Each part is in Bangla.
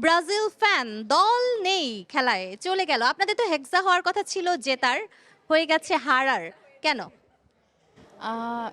ব্রাজিল ফ্যান দল নেই খেলায় চলে গেল। আপনাদের তো হেক্সা হওয়ার কথা ছিল জেতার, হয়ে গেছে হারার। কেন? আহ,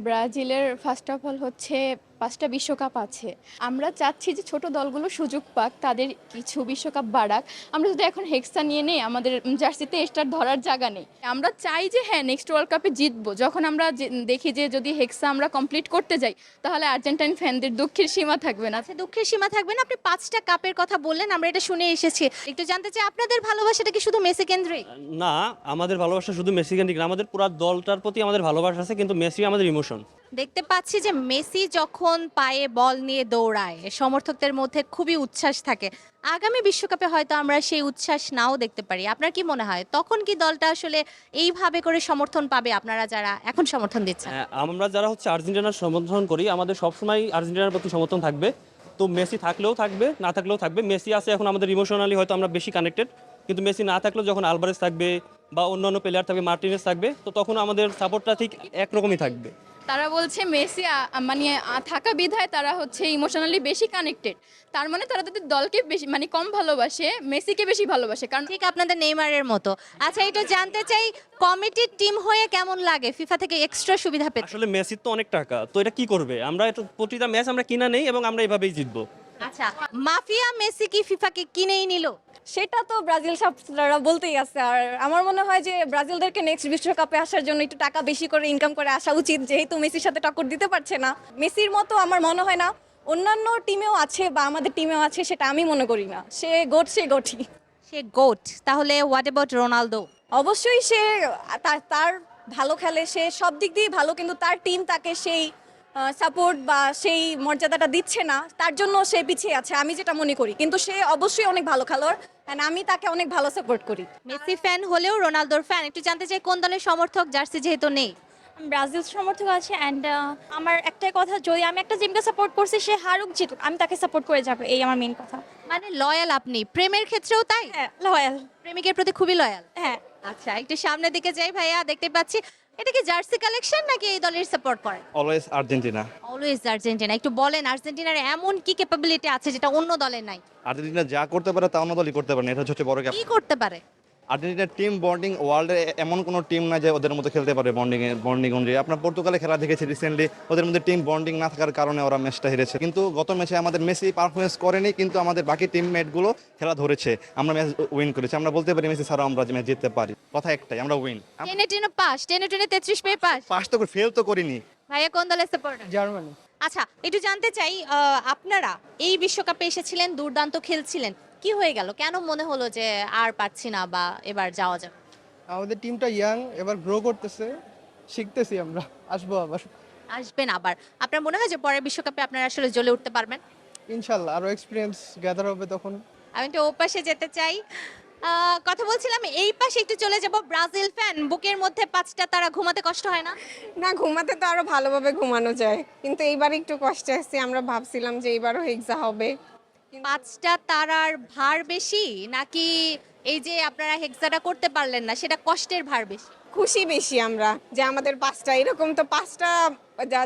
ব্রাজিলের ফার্স্ট অফ অল হচ্ছে 5টা বিশ্বকাপ আছে। আমরা চাচ্ছি যে ছোট দলগুলো সুযোগ পাক, তাদের কিছু বিশ্বকাপ বাড়াক। আমরা যদি এখন হেক্সা নিয়ে নেই, আমাদের জার্সিতে স্টার ধরার জায়গা নেই। আমরা চাই যে হ্যাঁ নেক্সট ওয়ার্ল্ড কাপে জিতবো। যখন আমরা দেখি যে যদি হেক্সা আমরা কমপ্লিট করতে যাই, তাহলে আর্জেন্টাইন ফ্যানদের দুঃখের সীমা থাকবে না। আচ্ছা, দুঃখের সীমা থাকবে না। আপনি 5টা কাপের কথা বললেন, আমরা এটা শুনে এসেছি। একটু জানতে চাই আপনাদের ভালোবাসাটা কি শুধু মেসি কেন্দ্রিক? না, আমাদের ভালোবাসা শুধু মেসি কেন্দ্রিক না, আমাদের পুরো দলটার প্রতি আমাদের ভালোবাসা আছে, কিন্তু মেসি আমাদের ইমোশন। দেখতে পাচ্ছি যে মেসি যখন পায়ে বল নিয়ে দৌড়ায় সমর্থকদের মধ্যে খুবই উচ্ছ্বাস থাকে। আগামী বিশ্বকাপে হয়তো আমরা সেই উচ্ছ্বাস নাও দেখতে পারি। আপনার কি মনে হয় তখন কি দলটা আসলে এইভাবে করে সমর্থন পাবে, আপনারা যারা এখন সমর্থন দিচ্ছেন? আমরা যারা হচ্ছে আর্জেন্টিনার সমর্থন করি, আমাদের সবসময় আর্জেন্টিনার প্রতি সমর্থন থাকবে। তো মেসি থাকলেও থাকবে, না থাকলেও থাকবে। মেসি আছে এখন আমাদের ইমোশনালি হয়তো আমরা বেশি কানেক্টেড, কিন্তু মেসি না থাকলেও যখন আলভারেজ থাকবে বা অন্যান্য প্লেয়ার থাকবে, মার্টিনেজ থাকবে, তো তখন আমাদের সাপোর্টটা ঠিক একরকমই থাকবে। তারা বলছে মেসি মানে থাকা বিধায় তারা হচ্ছে ইমোশনালি বেশি কানেক্টেড। তার মানে তারা তাদের দলকে বেশি মানে কম ভালোবাসে, মেসিকে বেশি ভালোবাসে। কারণ ঠিক আপনাদের নেইমারের মতো। আচ্ছা, এটা জানতে চাই কমিটির টিম হয়ে কেমন লাগে? ফিফা থেকে এক্সট্রা সুবিধা পেতে? আসলে মেসির তো অনেক টাকা, তো এটা কি করবে? আমরা এটা প্রতিটা ম্যাচ আমরা কিনা নেই এবং আমরা এভাবেই জিতবো। আচ্ছা, মাফিয়া মেসি কি ফিফাকে কিনেই নিল? সেটা তো ব্রাজিল ছাত্ররা বলতেই আছে। আর আমার মনে হয় যে ব্রাজিলদেরকে নেক্সট বিশ্বকাপে আসার জন্য একটু টাকা বেশি করে ইনকাম করে আসা উচিত, যেহেতু মেসির সাথে টক্কর দিতে পারছে না। মেসির মতো আমার মনে হয় না অন্যান্য টিমেও আছে বা আমাদের টিমেও আছে, সেটা আমি মনে করি না। সে গোট, সে গোটই। সে গোট, তাহলে হোয়াট অ্যাবাউট রোনালদো? অবশ্যই সে তার তার ভালো খেলে, সে সব দিক দিয়ে ভালো, কিন্তু তার টিম তাকে সেই সাপোর্ট বা সেই মর্যাদাটা দিচ্ছে না, তার জন্য সে পিছিয়ে আছে আমি যেটা মনে করি। কিন্তু সে অবশ্যই অনেক ভালো খেলোয়াড়, and আমি তাকে অনেক ভালো সাপোর্ট করি। মেসি ফ্যান হলেও রোনালদোর ফ্যান। একটু জানতে চাই কোন দলের সমর্থক, জার্সি যেহেতু নেই? ব্রাজিল সমর্থক আছে অ্যান্ড আমার একটাই কথা, যদি আমি একটা টিমকে সাপোর্ট করছি সে হারুক জিতুক আমি তাকে সাপোর্ট করে যাবো, এই আমার মেইন কথা। মানে লয়াল আপনি, প্রেমের ক্ষেত্রেও তাই? হ্যাঁ, লয়াল। প্রেমিকের প্রতি খুবই লয়াল। হ্যাঁ। আচ্ছা, একটু সামনের দিকে যাই ভাইয়া, দেখতে পাচ্ছি এটা কি জার্সি কালেকশন নাকি এই দলের সাপোর্ট করেন? Always Argentina. Always Argentina. একটু বলেন আর্জেন্টিনার এমন কি ক্যাপাবিলিটি আছে যেটা অন্য দলের নাই? আর্জেন্টিনা যা করতে পারে তা অন্য দলই করতে পারে না, এটা হচ্ছে বড় কি করতে পারে? আর্জেন্টিনার টিম বন্ডিং ওয়ার্ল্ডে এমন কোনো টিম না যে ওদের মধ্যে খেলতে পারে বন্ডিং অনুযায়ী। আপনার পর্তুগালে খেলা দেখেছি রিসেন্টলি, ওদের মধ্যে টিম বন্ডিং না থাকার কারণে ওরা ম্যাচটা হেরেছে। কিন্তু গত ম্যাচে আমাদের মেসি পারফরমেন্স করেনি, কিন্তু আমাদের বাকি টিমমেটগুলো খেলা ধরেছে, আমরা ম্যাচ উইন করেছি। আমরা বলতে পারি মেসি ছাড়াও আমরা ম্যাচ জিততে পারি। কথা একটাই, আমরা উইন। টেনে টেনে পাস, টেনে টেনে 33 পেয়ে পাস। পাস তো ফেল তো করিনি। ভাইয়া কোন দলের সাপোর্টার? জার্মানি। আচ্ছা, একটু জানতে চাই আপনারা এই বিশ্বকাপে এসেছিলেন, দুর্দান্ত খেলছিলেন, কি হয়ে গেল? কেন মনে হলো যে আর পারছি না বা এবার যাওয়া যাবে? আমাদের টিমটা ইয়াং, এবার গ্রো করতেছে, শিখতেছি আমরা, আসবো আবার আসবেন আবার। আপনার মনে হয় যে পরের বিশ্বকাপে আপনারা আসলে জ্বলে উঠতে পারবেন? ইনশাল্লাহ। আরো এক্সপিরিয়েন্স গ্যাদার হবে তখন। আমি তো ও পাশে যেতে চাই। কথা বলছিলাম, এই পাশে একটু চলে যাব। ব্রাজিল ফ্যান, বুকের মধ্যে 5টা তারা, ঘুমাতে কষ্ট হয় না? না, ঘুমাতে তো আরো ভালোভাবে ঘুমানো যায়, কিন্তু এইবার একটু কষ্টে আছি। আমরা ভাবছিলাম যে এইবারও হেক্সা হবে। 5টা তারার ভার বেশি নাকি এই যে আপনারা হেক্সাটা করতে পারলেন না সেটা কষ্টের ভার বেশি? খুশি বেশি আমরা যে আমাদের 5টা, এরকম তো 5টা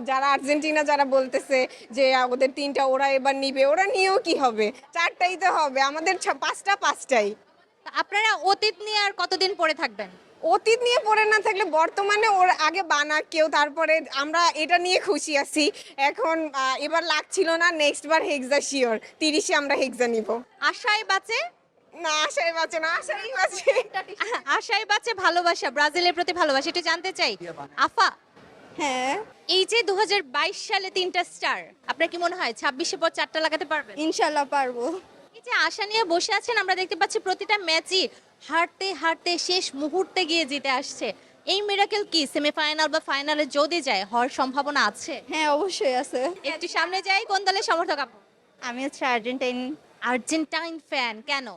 যারা আর্জেন্টিনা যারা বলতেছে যে ওদের 3টা ওরা এবার নিবে, ওরা নিয়েও কি হবে? 4টাই তো হবে, আমাদের 5টাই। আপনারা অতীত নিয়ে আর কতদিন পরে থাকবেন? অতীত নিয়ে পড়ে না থাকলে বর্তমানে ওর আগে বানাক কেউ, তারপরে আমরা এটা নিয়ে খুশি আছি। এখন এবার লাগছিল না, নেক্সট বার হেক্সা শিওর, 30-এ আমরা হেক্সা নিব। আশায় বাঁচে না, আশাই বাঁচে না, আশাই বাঁচে। আশায় বাঁচে ভালোবাসা, ব্রাজিলের প্রতি ভালোবাসা। একটু জানতে চাই আফা, হ্যাঁ, এই যে 2022 সালে 3টা স্টার, আপনার কি মনে হয় 26-এ পর 4টা লাগাতে পারবেন? ইনশাল্লাহ পারবো। এই যে আশা নিয়ে বসে আছেন, আমরা দেখতে পাচ্ছি প্রতিটা ম্যাচই হারতে হারতে শেষ মুহূর্তে গিয়ে জিতে আসছে। এই মিরাকেল কি সেমিফাইনাল বা ফাইনালে যদি যায় হওয়ার সম্ভাবনা আছে? হ্যাঁ, অবশ্যই আছে। একটু সামনে যাই, কোন দলের সমর্থক আপু? আমি হচ্ছে আর্জেন্টাইন, আর্জেন্টাইন ফ্যান। কেন?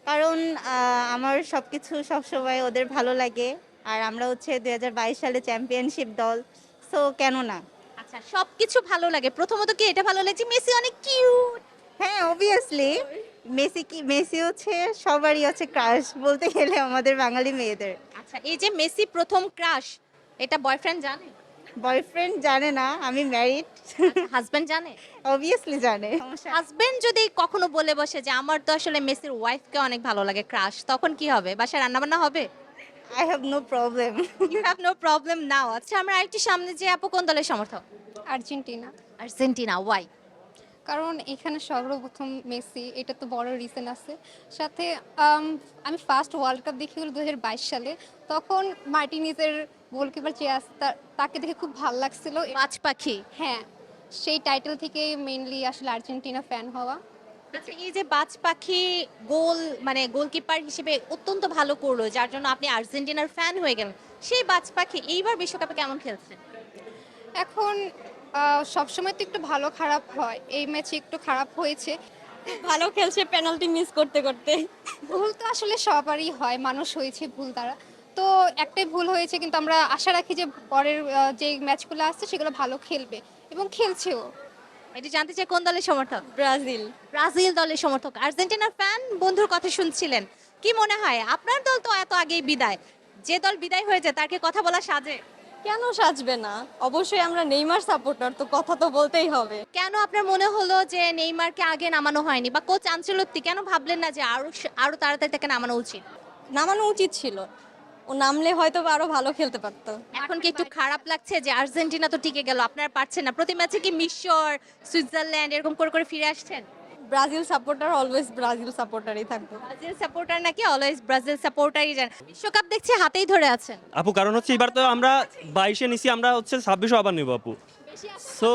কারণ আমার সবকিছু সবসময় ওদের ভালো লাগে। আর আমরা হচ্ছে 2022 সালে চ্যাম্পিয়নশিপ দল, সো কেন না। আচ্ছা, সবকিছু ভালো লাগে, প্রথমত কি এটা ভালো লাগছে মেসি অনেক কিউট? হ্যাঁ, অবভিয়াসলি মেসি হচ্ছে সবারই হচ্ছে ক্রাশ বলতে গেলে আমাদের বাঙালি মেয়েদের। আচ্ছা, এই যে মেসি প্রথম ক্রাশ, এটা বয়ফ্রেন্ড জানে? বয়ফ্রেন্ড জানে না আমি ম্যারিড, হাজবেন্ড জানে? অবভিয়াসলি জানে। হাজবেন্ড যদি কখনো বলে বসে যে আমার তো আসলে মেসির ওয়াইফকে অনেক ভালো লাগে, ক্রাশ, তখন কি হবে? বাসায় রান্নাবান্না হবে? I have no problem. You have no problem now. আচ্ছা, আমরা আরেকটু সামনে যে আপু কোন দলের সমর্থক? Argentina, Argentina, why? কারণ এখানে সর্বপ্রথম মেসি, এটা তো বড় রিজন আছে। সাথে আমি ফার্স্ট ওয়ার্ল্ড কাপ দেখি হলো 2022 সালে, তখন মার্টিনিজের গোলকিপার যে আছে তাকে দেখে খুব ভালো লাগছিল। পাঁচ পাখি। হ্যাঁ, সেই টাইটেল থেকে মেইনলি আসলে আর্জেন্টিনা ফ্যান হওয়া। আচ্ছা, এই যে বাজ পাখি গোল মানে গোলকিপার হিসেবে অত্যন্ত ভালো করলো, যার জন্য আপনি আর্জেন্টিনার ফ্যান হয়ে গেলেন, সেই বাজ পাখি এইবার বিশ্বকাপে কেমন খেলছে? এখন সবসময় তো একটু ভালো খারাপ হয়, এই ম্যাচে একটু খারাপ হয়েছে। ভালো খেলছে পেনাল্টি মিস করতে করতে। ভুল তো আসলে সবারই হয়, মানুষ হয়েছে ভুল দ্বারা। তো একটাই ভুল হয়েছে, কিন্তু আমরা আশা রাখি যে পরের যে ম্যাচগুলো আসছে সেগুলো ভালো খেলবে এবং খেলছেও। এটি জানতে চাই কোন দলের সমর্থক? ব্রাজিল। ব্রাজিল দলের সমর্থক, আর্জেন্টিনার ফ্যান, বন্ধুর কথা শুনছিলেন। কি মনে হয় আপনার দল তো এত আগেই বিদায়, যে দল বিদায় হয়ে যায় তার কি কথা বলা সাজে? কেন সাজবে না? অবশ্যই আমরা নেইমার সাপোর্টার, তো কথা তো বলতেই হবে। কেন আপনার মনে হলো যে নেইমারকে আগে নামানো হয়নি, বা কোচ আনচেলত্তি কেন ভাবলেন না যে আরো তাড়াতাড়ি তাকে নামানো উচিত? নামানো উচিত ছিল, ও নামলে হয়তো বা আরো ভালো খেলতে পারতো। এখন কি একটু খারাপ লাগছে যে আর্জেন্টিনা তো টিকে গেল, আপনারা পারছেন না? প্রতি ম্যাচে কি মিশর, সুইজারল্যান্ড এরকম করে করে ফিরে আসছেন? ব্রাজিল সাপোর্টার অলওয়েজ ব্রাজিল সাপোর্টারই থাকবো। ব্রাজিল সাপোর্টার নাকি অলওয়েজ ব্রাজিল সাপোর্টারই যান। বিশ্বকাপ দেখছি হাতেই ধরে আছেন। আপু কারণ হচ্ছে এবার তো আমরা 22-এ নিছি, আমরা হচ্ছে 26-এও আবার নেবো আপু। সো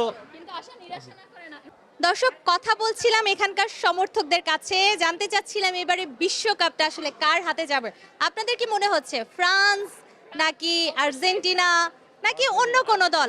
দর্শক, কথা বলছিলাম এখানকার সমর্থকদের কাছে, জানতে চাচ্ছিলাম এবারে বিশ্বকাপটা আসলে কার হাতে যাবে। আপনাদের কি মনে হচ্ছে ফ্রান্স নাকি আর্জেন্টিনা নাকি অন্য কোনো দল?